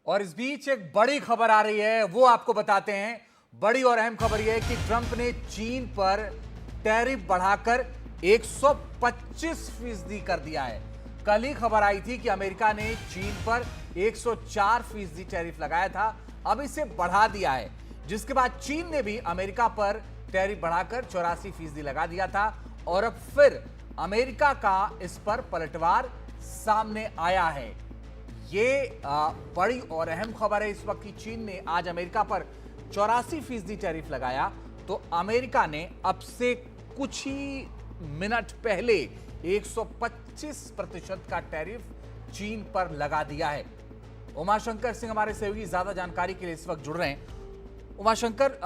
और इस बीच एक बड़ी खबर आ रही है, वो आपको बताते हैं। बड़ी और अहम खबर यह है कि ट्रंप ने चीन पर टैरिफ बढ़ाकर 125% कर दिया है। कल ही खबर आई थी कि अमेरिका ने चीन पर 104% टैरिफ लगाया था, अब इसे बढ़ा दिया है, जिसके बाद चीन ने भी अमेरिका पर टैरिफ बढ़ाकर 84% लगा दिया था। और अब फिर अमेरिका का इस पर पलटवार सामने आया है। ये बड़ी और अहम खबर है इस वक्त की चीन ने आज अमेरिका पर 84% टैरिफ लगाया, तो अमेरिका ने अब से कुछ ही मिनट पहले 125% का टैरिफ चीन पर लगा दिया है। उमाशंकर सिंह हमारे सहयोगी ज्यादा जानकारी के लिए इस वक्त जुड़ रहे हैं। उमाशंकर,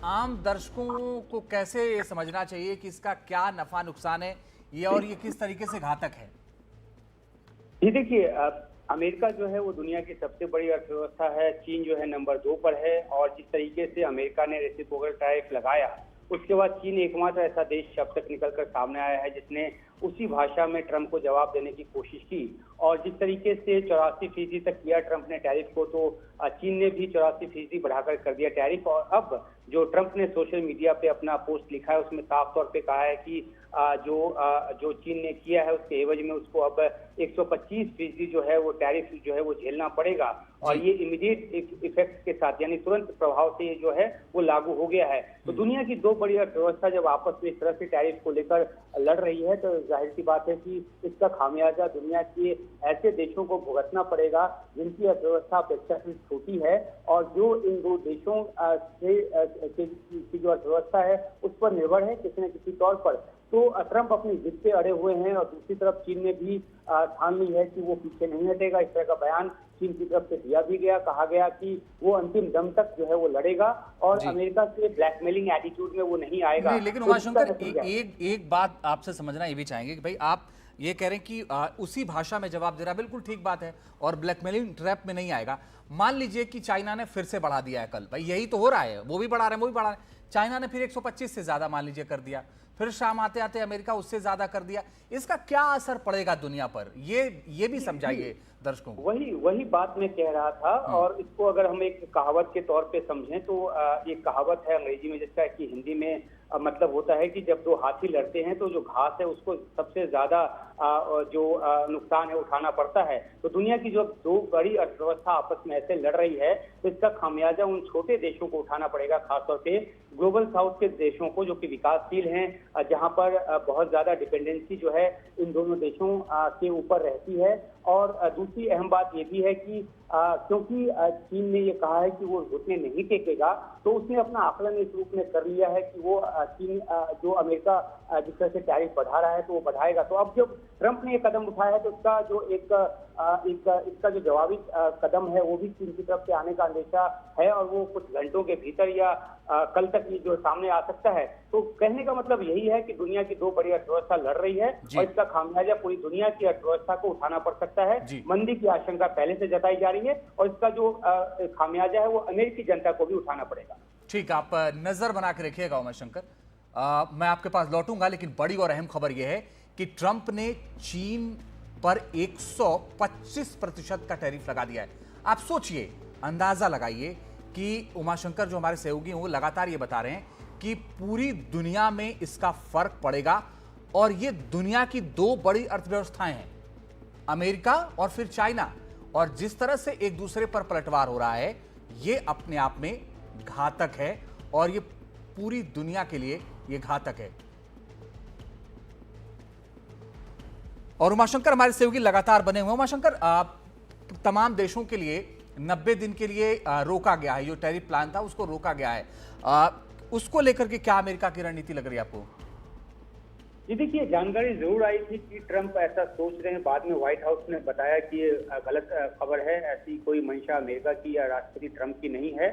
आम दर्शकों को कैसे समझना चाहिए कि इसका क्या नफा नुकसान है ये, और ये किस तरीके से घातक है? जी देखिए, अमेरिका जो है वो दुनिया की सबसे बड़ी अर्थव्यवस्था है। चीन जो है नंबर 2 पर है। और जिस तरीके से अमेरिका ने रेसिप्रोकल टैरिफ लगाया, उसके बाद चीन एकमात्र ऐसा देश अब तक निकलकर सामने आया है जिसने उसी भाषा में ट्रंप को जवाब देने की कोशिश की। और जिस तरीके से 84% तक किया ट्रंप ने टैरिफ को, तो चीन ने भी 84% बढ़ाकर कर दिया टैरिफ। और अब जो ट्रंप ने सोशल मीडिया पे अपना पोस्ट लिखा है, उसमें साफ तौर पे कहा है कि जो चीन ने किया है उसके एवज में उसको अब 125% जो है वो टैरिफ जो है वो झेलना पड़ेगा। और ये इमीडिएट इफेक्ट के साथ, यानी तुरंत प्रभाव से ये जो है वो लागू हो गया है। तो दुनिया की दो बड़ी अर्थव्यवस्था जब आपस में इस तरह से टैरिफ को लेकर लड़ रही है, तो जाहिर सी बात है कि इसका खामियाजा दुनिया के ऐसे देशों को भुगतना पड़ेगा जिनकी अर्थव्यवस्था अपेक्षाकृत छोटी है, और जो इन दो देशों की जो अर्थव्यवस्था है उस पर निर्भर है किसी न किसी तौर पर। तो ट्रंप अपनी जिद पे अड़े हुए हैं, और दूसरी तरफ चीन ने भी ठान ली है कि वो पीछे नहीं हटेगा। इस तरह का बयान चीन की तरफ से दिया भी गया, कहा गया कि वो अंतिम दम तक जो है वो लड़ेगा और अमेरिका के ब्लैकमेलिंग एटीट्यूड में वो नहीं आएगा। नहीं, लेकिन उमाशंकर, एक बात आपसे समझना ये भी चाहेंगे कि भाई आप ये कह रहे हैं कि उसी भाषा में जवाब दे रहा है, बिल्कुल ठीक बात है, और ब्लैकमेलिंग ट्रैप में नहीं आएगा। मान लीजिए कि चाइना ने फिर से बढ़ा दिया है कल, भाई यही तो हो रहा है, वो भी बढ़ा रहे हैं वो भी बढ़ा रहे हैं। चाइना ने फिर 125 से ज्यादा मान लीजिए कर दिया, फिर शाम आते आते अमेरिका उससे ज्यादा कर दिया। इसका क्या असर पड़ेगा दुनिया पर, ये भी समझाइए दर्शकों को। वही बात मैं कह रहा था। और इसको अगर हम एक कहावत के तौर पे समझें तो ये कहावत है अंग्रेजी में, जिसका कि हिंदी में मतलब होता है कि जब दो हाथी लड़ते हैं तो जो घास है उसको सबसे ज्यादा जो नुकसान है उठाना पड़ता है। तो दुनिया की जो दो बड़ी अर्थव्यवस्था आपस में ऐसे लड़ रही है, तो इसका खामियाजा उन छोटे देशों को उठाना पड़ेगा, खासतौर पे ग्लोबल साउथ के देशों को जो कि विकासशील हैं, जहां पर बहुत ज्यादा डिपेंडेंसी जो है इन दोनों देशों के ऊपर रहती है। और दूसरी अहम बात ये भी है कि क्योंकि चीन ने ये कहा है कि वो घुटने नहीं टेकेगा, तो उसने अपना आकलन इस रूप में कर लिया है कि वो चीन जो अमेरिका जिस तरह से टैरिफ बढ़ा रहा है तो वो बढ़ाएगा। तो अब जब ट्रंप ने ये कदम उठाया है तो इसका जो इसका जो जवाबी कदम है वो भी चीन की तरफ से आने का अंदेशा है, और वो कुछ घंटों के भीतर या कल तक ये जो सामने आ सकता है। तो कहने का मतलब यही है कि दुनिया की दो बड़ी अर्थव्यवस्था लड़ रही है और इसका खामियाजा पूरी दुनिया की अर्थव्यवस्था को उठाना पड़ सकता है। मंदी की आशंका पहले से जताई जा रही है, और इसका जो खामियाजा है वो अमेरिकी जनता को भी उठाना पड़ेगा। ठीक, आप नजर बना के रखिएगा उमाशंकर। मैं आपके पास लौटूंगा, लेकिन बड़ी और अहम खबर यह है कि ट्रंप ने चीन पर 125% का टैरिफ लगा दिया है। आप सोचिए, अंदाजा लगाइए कि उमाशंकर जो हमारे सहयोगी हैं वो लगातार ये बता रहे हैं कि पूरी दुनिया में इसका फर्क पड़ेगा, और ये दुनिया की दो बड़ी अर्थव्यवस्थाएं हैं, अमेरिका और फिर चाइना, और जिस तरह से एक दूसरे पर पलटवार हो रहा है ये अपने आप में घातक है, और ये पूरी दुनिया के लिए ये घातक है। और उमाशंकर हमारे सहयोगी लगातार बने हुए हैं। उमाशंकर, तमाम देशों के लिए 90 दिन के लिए रोका गया है, जो टैरिफ प्लान था उसको रोका गया है, उसको लेकर के क्या अमेरिका की रणनीति लग रही है आपको? जी देखिए, जानकारी जरूर आई थी कि ट्रंप ऐसा सोच रहे हैं। बाद में व्हाइट हाउस ने बताया कि ये गलत खबर है, ऐसी कोई मंशा अमेरिका की या राष्ट्रपति ट्रंप की नहीं है।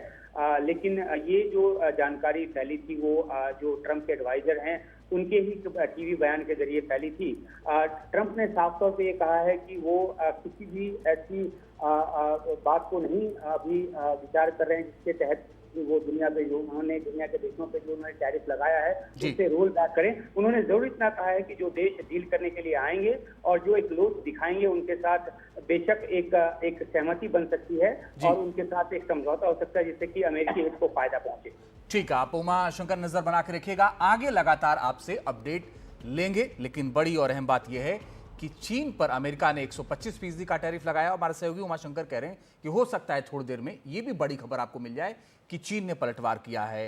लेकिन ये जो जानकारी फैली थी वो जो ट्रंप के एडवाइजर हैं उनके ही टीवी बयान के जरिए फैली थी। ट्रंप ने साफ तौर पे ये कहा है कि वो किसी भी ऐसी बात को नहीं अभी विचार कर रहे हैं, जिसके तहत वो दुनिया पे जो उन्होंने दुनिया के देशों पे जो उन्होंने टैरिफ लगाया है उससे रोल बैक करें। उन्होंने जरूर इतना कहा है कि जो देश डील करने के लिए आएंगे और जो एक लोच दिखाएंगे उनके साथ बेशक एक सहमति बन सकती है और उनके साथ एक समझौता हो सकता है जिससे कि अमेरिकी हित को फायदा पहुंचे। ठीक है, आप उमा शंकर नजर बना के रखिएगा, आगे लगातार आपसे अपडेट लेंगे। लेकिन बड़ी और अहम बात यह है कि चीन पर अमेरिका ने 125% का टैरिफ लगाया और हमारे सहयोगी उमा शंकर कह रहे हैं कि हो सकता है थोड़ी देर में यह भी बड़ी खबर आपको मिल जाए कि चीन ने पलटवार किया है।